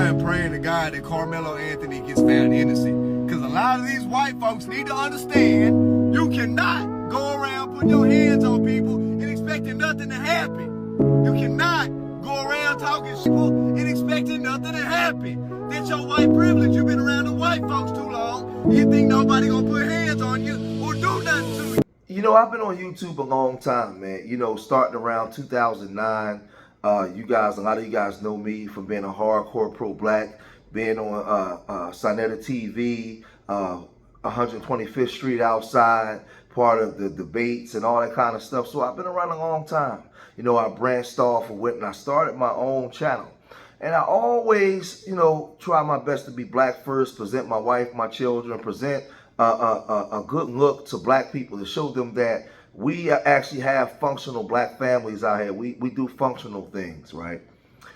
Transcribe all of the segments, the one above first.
am praying to God that Carmelo Anthony gets found innocent. Because a lot of these white folks need to understand you cannot go around putting your hands on people and expecting nothing to happen. You cannot go around talking shit and expecting nothing to happen. That's your white privilege. You've been around the white folks too long. You think nobody gonna put hands on you or do nothing to you. You know, I've been on YouTube a long time, man. You know, starting around 2009. A lot of you guys know me from being a hardcore pro-black, being on Sonetta TV, 125th Street Outside, part of the debates and all that kind of stuff. So I've been around a long time. You know, I branched off and went and I started my own channel. And I always, you know, try my best to be black first, present my wife, my children, present a good look to black people to show them that we actually have functional black families out here. We do functional things, right?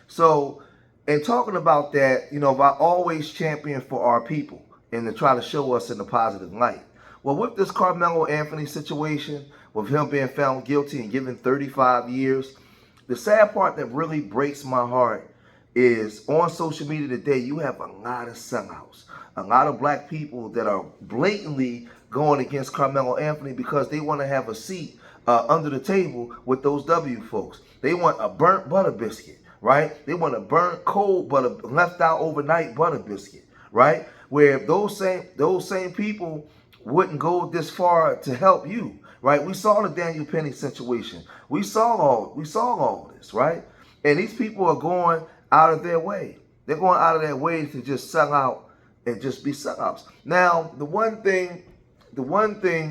So, in talking about that, you know, I always champion for our people and to try to show us in a positive light. Well, with this Carmelo Anthony situation, with him being found guilty and given 35 years, the sad part that really breaks my heart is on social media today, you have a lot of sellouts, a lot of black people that are blatantly going against Carmelo Anthony because they want to have a seat under the table with those W folks. They want a burnt butter biscuit, right? They want a burnt cold butter, left out overnight butter biscuit, right? Where those same people wouldn't go this far to help you, right? We saw the Daniel Penny situation. We saw all this, right? And these people are going out of their way. They're going out of their way to just sell out and just be sellouts. Now, the one thing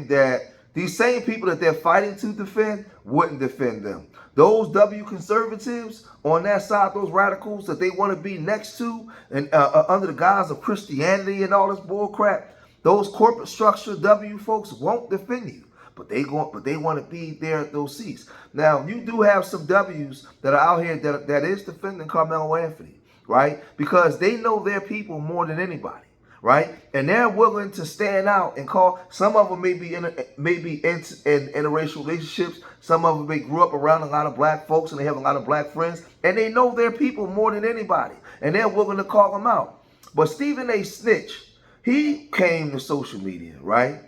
that these same people that they're fighting to defend wouldn't defend them. Those W conservatives on that side, those radicals that they want to be next to and under the guise of Christianity and all this bull crap, those corporate structure W folks won't defend you. But they want to be there at those seats. Now, you do have some W's that are out here that is defending Carmelo Anthony, right? Because they know their people more than anybody, right? And they're willing to stand out and call. Some of them may be in interracial relationships. Some of them may grew up around a lot of black folks and they have a lot of black friends. And they know their people more than anybody. And they're willing to call them out. But Stephen A. Snitch, he came to social media, right?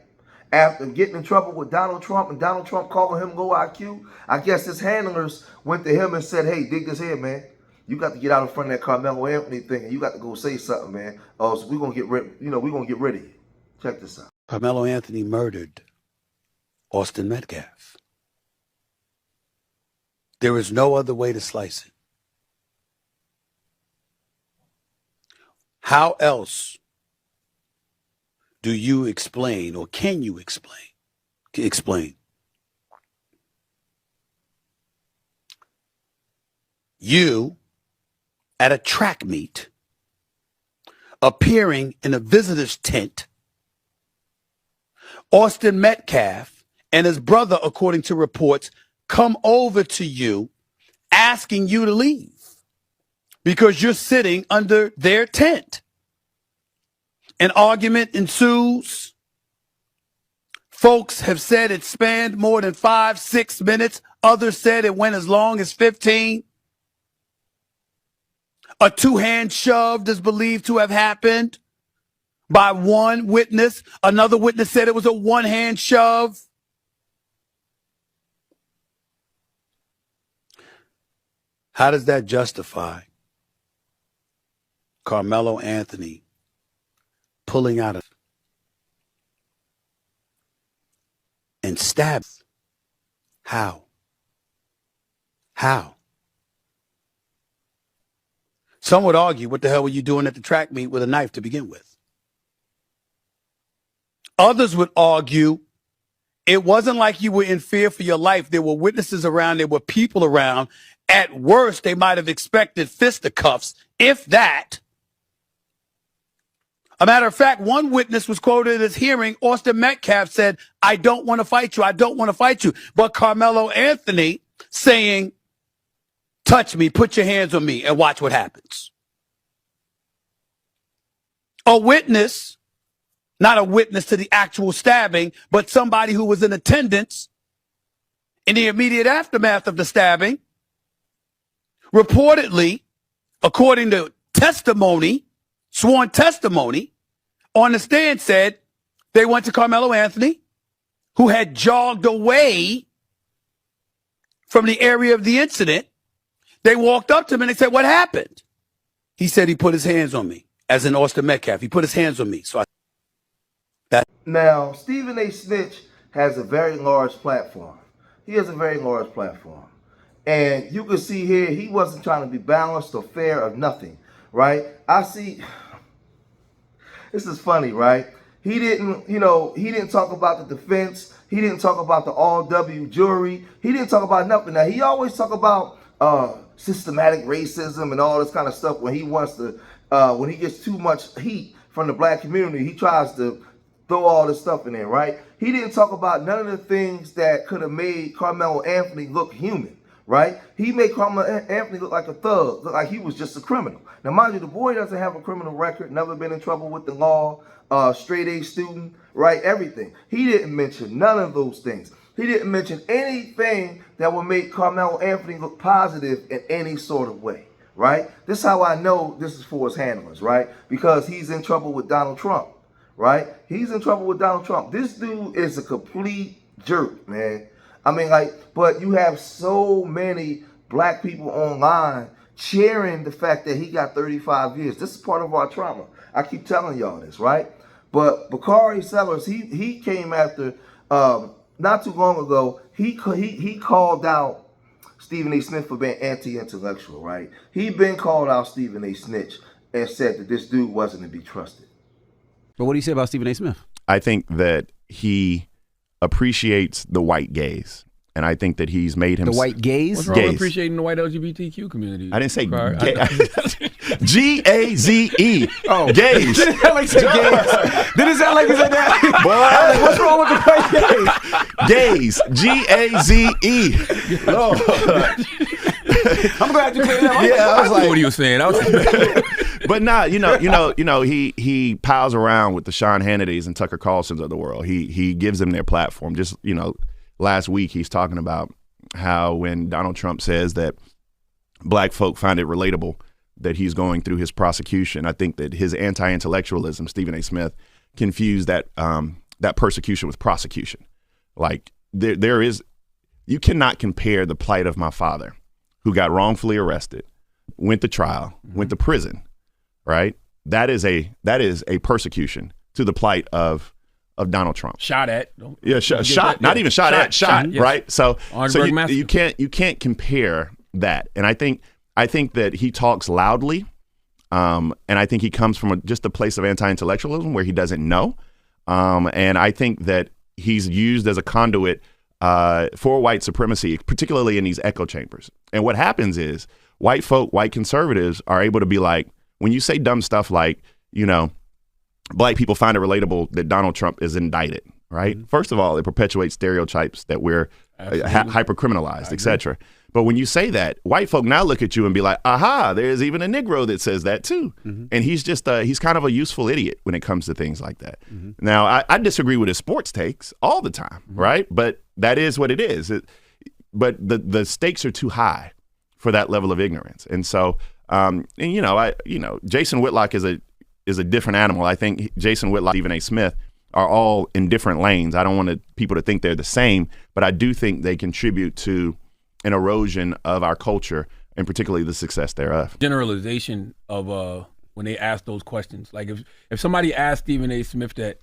After getting in trouble with Donald Trump and Donald Trump calling him low IQ, I guess his handlers went to him and said, hey, dig this here, man. You got to get out in front of that Carmelo Anthony thing and you got to go say something, man. Oh, so we're going to get rid, we're going to get rid of you. Check this out. Carmelo Anthony murdered Austin Metcalf. There is no other way to slice it. How else do you explain, or can you explain? You at a track meet, appearing in a visitor's tent, Austin Metcalf and his brother, according to reports, come over to you asking you to leave because you're sitting under their tent. An argument ensues. Folks have said it spanned more than 5-6 minutes. Others said it went as long as 15. A two-hand shove is believed to have happened by one witness. Another witness said it was a one-hand shove. How does that justify Carmelo Anthony pulling out and stab? How? Some would argue, what the hell were you doing at the track meet with a knife to begin with? Others would argue, it wasn't like you were in fear for your life. There were witnesses around. There were people around. At worst, they might have expected fisticuffs, if that. A matter of fact, one witness was quoted as hearing Austin Metcalf said, I don't want to fight you. I don't want to fight you. But Carmelo Anthony saying, touch me, put your hands on me, and watch what happens. A witness, not a witness to the actual stabbing, but somebody who was in attendance in the immediate aftermath of the stabbing, reportedly, according to testimony, sworn testimony, on the stand said they went to Carmelo Anthony, who had jogged away from the area of the incident. They walked up to him and they said, "What happened?" He said he put his hands on me, as in Austin Metcalf. He put his hands on me. Now, Stephen A. Smith has a very large platform. He has a very large platform. And you can see here, he wasn't trying to be balanced or fair or nothing, right? I see, this is funny, right? He didn't talk about the defense. He didn't talk about the all-W jury. He didn't talk about nothing. Now, he always talk about systematic racism and all this kind of stuff when he wants to, when he gets too much heat from the black community, he tries to throw all this stuff in there, right? He didn't talk about none of the things that could have made Carmelo Anthony look human, right? He made Carmelo Anthony look like a thug, look like he was just a criminal. Now, mind you, the boy doesn't have a criminal record, never been in trouble with the law, straight A student, right? Everything. He didn't mention none of those things. He didn't mention anything that would make Carmelo Anthony look positive in any sort of way, right? This is how I know this is for his handlers, right? Because he's in trouble with Donald Trump. Right? He's in trouble with Donald Trump. This dude is a complete jerk, man. I mean, but you have so many black people online cheering the fact that he got 35 years. This is part of our trauma. I keep telling y'all this, right? But Bakari Sellers, he came after, not too long ago, he called out Stephen A. Smith for being anti-intellectual, right? He been called out Stephen A. Snitch and said that this dude wasn't to be trusted. But what do you say about Stephen A. Smith? I think that he appreciates the white gaze. And I think that he's made him... The white gaze? What's wrong with appreciating the white LGBTQ community? I didn't say gay. G-A-Z-E. Oh. Gaze. Did it sound like you said gaze? Did it sound like you said that? Boy, what's wrong with the white gaze? Gaze. G-A-Z-E. Lord. I'm glad you cleared that up. Yeah, I was like... What he was saying. But nah, he piles around with the Sean Hannitys and Tucker Carlsons of the world. He gives them their platform. Just, last week he's talking about how when Donald Trump says that black folk find it relatable that he's going through his prosecution, I think that his anti-intellectualism, Stephen A. Smith, confused that that persecution with prosecution. Like you cannot compare the plight of my father, who got wrongfully arrested, went to trial, went to prison. Right, that is a persecution to the plight of Donald Trump. Shot at, shot, not even shot at, shot. Yes. Right, so you can't compare that. And I think that he talks loudly, and I think he comes from just a place of anti-intellectualism where he doesn't know, and I think that he's used as a conduit for white supremacy, particularly in these echo chambers. And what happens is white folk, white conservatives are able to be like, when you say dumb stuff like, black people find it relatable that Donald Trump is indicted, right? Mm-hmm. First of all, it perpetuates stereotypes that we're hyper-criminalized, etc. But when you say that, white folk now look at you and be like, aha, there's even a Negro that says that too. Mm-hmm. And he's just, he's kind of a useful idiot when it comes to things like that. Mm-hmm. Now, I disagree with his sports takes all the time, right? But that is what it is. But the stakes are too high for that level of ignorance. And so, Jason Whitlock is a different animal. I think Jason Whitlock, Stephen A. Smith are all in different lanes. I don't want people to think they're the same, but I do think they contribute to an erosion of our culture and particularly the success thereof. Generalization of when they ask those questions. Like if somebody asked Stephen A. Smith that,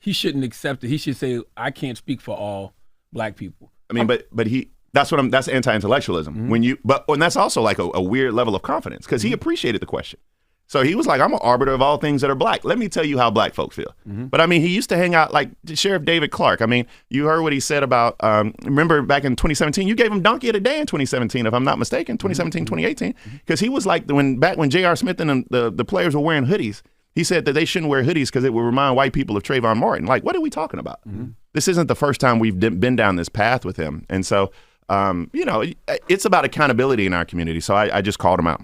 he shouldn't accept it. He should say, I can't speak for all black people. I mean, but that's anti-intellectualism. Mm-hmm. And that's also like a weird level of confidence because he appreciated the question. So he was like, I'm an arbiter of all things that are black. Let me tell you how black folk feel. Mm-hmm. But I mean, he used to hang out like Sheriff David Clark. I mean, you heard what he said about, remember back in 2017, you gave him Donkey of the Day in 2017, if I'm not mistaken, 2017, 2018. Because he was like, back when J.R. Smith and the players were wearing hoodies, he said that they shouldn't wear hoodies because it would remind white people of Trayvon Martin. Like, what are we talking about? Mm-hmm. This isn't the first time we've been down this path with him. And so, it's about accountability in our community. So I just called him out.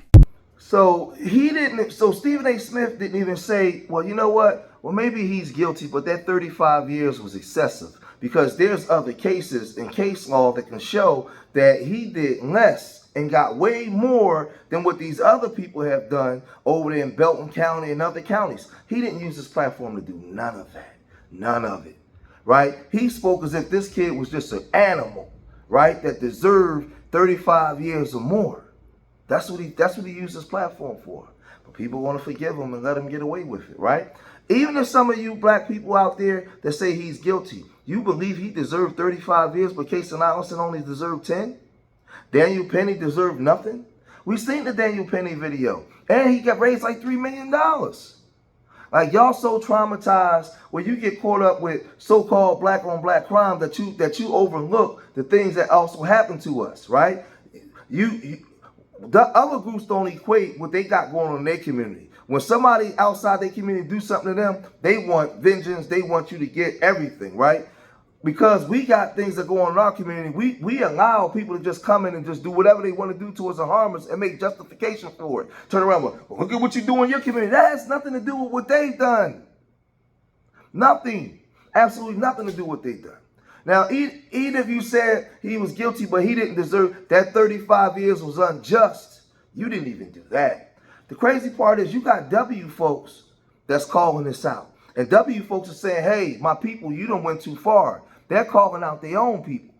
So Stephen A. Smith didn't even say, well, you know what? Well, maybe he's guilty, but that 35 years was excessive because there's other cases in case law that can show that he did less and got way more than what these other people have done over there in Belton County and other counties. He didn't use his platform to do none of that. None of it. Right? He spoke as if this kid was just an animal, right, that deserved 35 years or more. That's what he used his platform for. But people want to forgive him and let him get away with it, right? Even if some of you black people out there that say he's guilty, you believe he deserved 35 years, but Casey Allison only deserved 10? Daniel Penny deserved nothing? We've seen the Daniel Penny video, and he got raised like $3 million. Like, y'all so traumatized when you get caught up with so-called black on black crime that you overlook the things that also happen to us, right? The other groups don't equate what they got going on in their community. When somebody outside their community do something to them, they want vengeance. They want you to get everything, right? Because we got things that go on in our community. We allow people to just come in and just do whatever they want to do towards the harm us and make justification for it. Turn around, well, look at what you do in your community. That has nothing to do with what they've done. Nothing. Absolutely nothing to do with what they've done. Now, even if you said he was guilty, but he didn't deserve that 35 years was unjust, you didn't even do that. The crazy part is you got W folks that's calling this out. And W folks are saying, hey, my people, you done went too far. They're calling out their own people.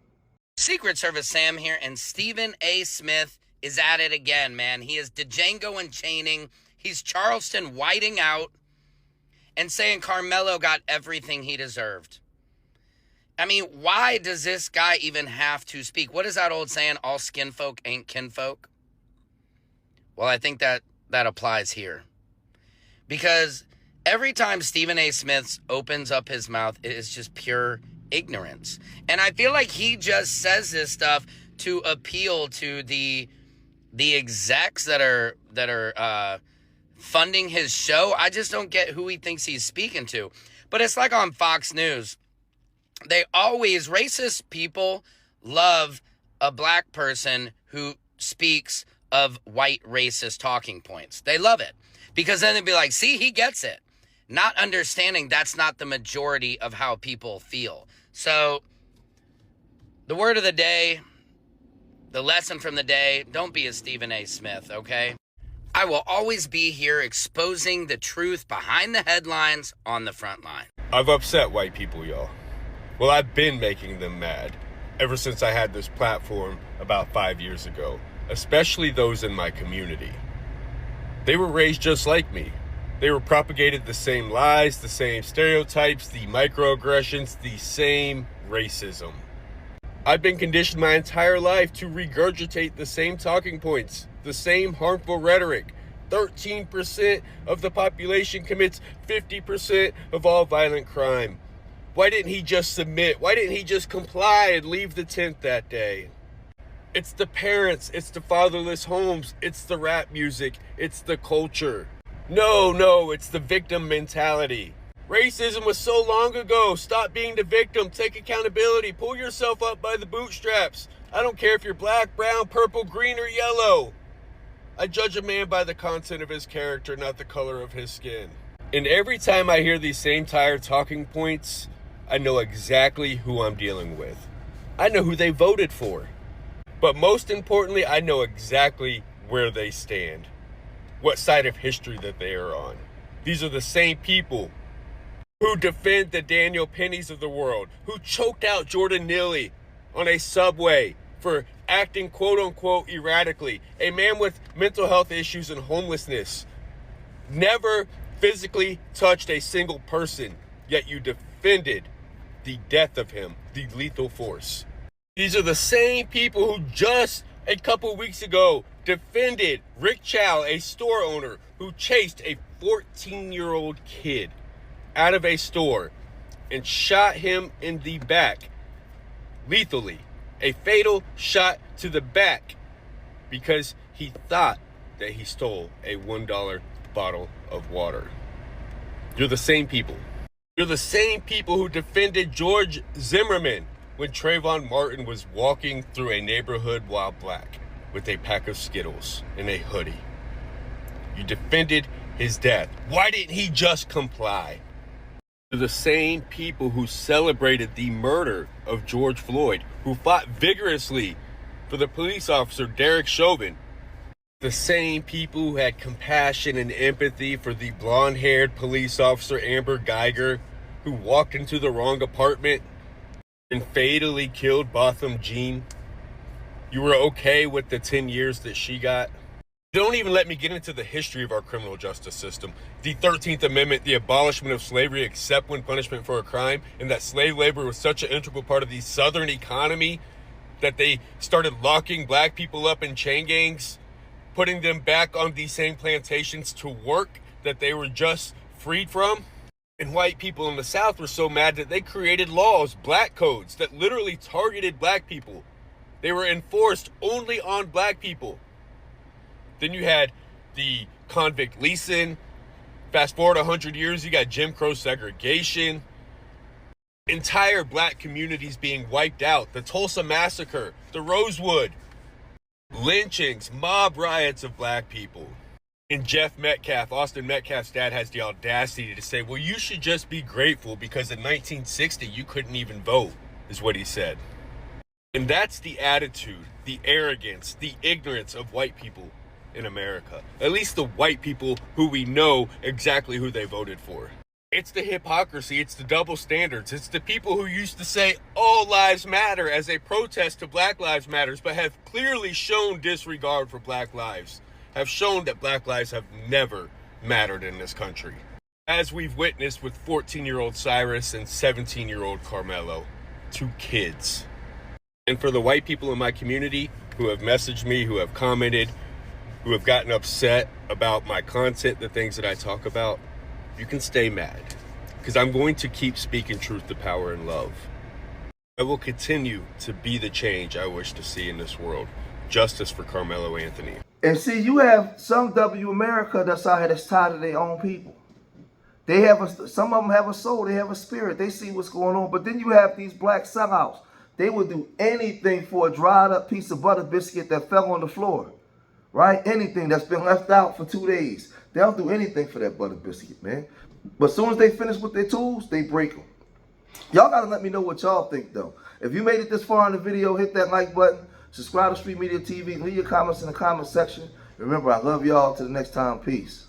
Secret Service Sam here, and Stephen A. Smith is at it again, man. He is Django and chaining. He's Charleston whiting out and saying Karmelo got everything he deserved. I mean, why does this guy even have to speak? What is that old saying? All skin folk ain't kinfolk? Well, I think that applies here. Because every time Stephen A. Smith opens up his mouth, it is just pure ignorance. And I feel like he just says this stuff to appeal to the execs that are funding his show. I just don't get who he thinks he's speaking to. But it's like on Fox News. Racist people love a black person who speaks of white racist talking points. They love it. Because then they'd be like, see, he gets it. Not understanding that's not the majority of how people feel. So, the word of the day, the lesson from the day, don't be a Stephen A. Smith, okay? I will always be here exposing the truth behind the headlines on the front line. I've upset white people, y'all. Well, I've been making them mad ever since I had this platform about 5 years ago, especially those in my community. They were raised just like me. They were propagated the same lies, the same stereotypes, the microaggressions, the same racism. I've been conditioned my entire life to regurgitate the same talking points, the same harmful rhetoric. 13% of the population commits 50% of all violent crime. Why didn't he just submit? Why didn't he just comply and leave the tent that day? It's the parents, it's the fatherless homes, it's the rap music, it's the culture. No, it's the victim mentality. Racism was so long ago. Stop being the victim. Take accountability. Pull yourself up by the bootstraps. I don't care if you're black, brown, purple, green, or yellow. I judge a man by the content of his character, not the color of his skin. And every time I hear these same tired talking points, I know exactly who I'm dealing with. I know who they voted for. But most importantly, I know exactly where they stand. What side of history that they are on. These are the same people who defend the Daniel Pennies of the world, who choked out Jordan Neely on a subway for acting quote-unquote erratically. A man with mental health issues and homelessness. Never physically touched a single person, yet you defended the death of him, the lethal force. These are the same people who just a couple weeks ago defended Rick Chow, a store owner who chased a 14-year-old kid out of a store and shot him in the back lethally. A fatal shot to the back because he thought that he stole a $1 bottle of water. You're the same people. You're the same people who defended George Zimmerman when Trayvon Martin was walking through a neighborhood while black with a pack of Skittles and a hoodie. You defended his death. Why didn't he just comply? You're the same people who celebrated the murder of George Floyd, who fought vigorously for the police officer, Derek Chauvin. The same people who had compassion and empathy for the blonde-haired police officer, Amber Geiger, who walked into the wrong apartment and fatally killed Botham Jean. You were okay with the 10 years that she got? Don't even let me get into the history of our criminal justice system. The 13th Amendment, the abolishment of slavery except when punishment for a crime, and that slave labor was such an integral part of the Southern economy that they started locking black people up in chain gangs, putting them back on these same plantations to work that they were just freed from. And white people in the South were so mad that they created laws, black codes, that literally targeted black people. They were enforced only on black people. Then you had the convict leasing. Fast forward 100 years, you got Jim Crow segregation. Entire black communities being wiped out. The Tulsa Massacre, the Rosewood, lynchings, mob riots of black people. And Jeff Metcalf, Austin Metcalf's dad, has the audacity to say, well, you should just be grateful because in 1960 you couldn't even vote, is what he said. And that's the attitude, the arrogance, the ignorance of white people in America. At least the white people who we know exactly who they voted for. It's the hypocrisy, it's the double standards, it's the people who used to say all lives matter as a protest to Black Lives Matters, but have clearly shown disregard for black lives, have shown that black lives have never mattered in this country. As we've witnessed with 14-year-old Cyrus and 17-year-old Karmelo, 2 kids. And for the white people in my community who have messaged me, who have commented, who have gotten upset about my content, the things that I talk about, you can stay mad, because I'm going to keep speaking truth to power and love. I will continue to be the change I wish to see in this world. Justice for Carmelo Anthony. And see, you have some W America that's out here that's tired of their own people. They have some of them have a soul, they have a spirit, they see what's going on. But then you have these black sellouts. They would do anything for a dried up piece of butter biscuit that fell on the floor. Right? Anything that's been left out for 2 days. They'll do anything for that butter biscuit, man. But as soon as they finish with their tools, they break them. Y'all got to let me know what y'all think, though. If you made it this far in the video, hit that like button. Subscribe to Street Media TV. Leave your comments in the comment section. Remember, I love y'all. Till the next time. Peace.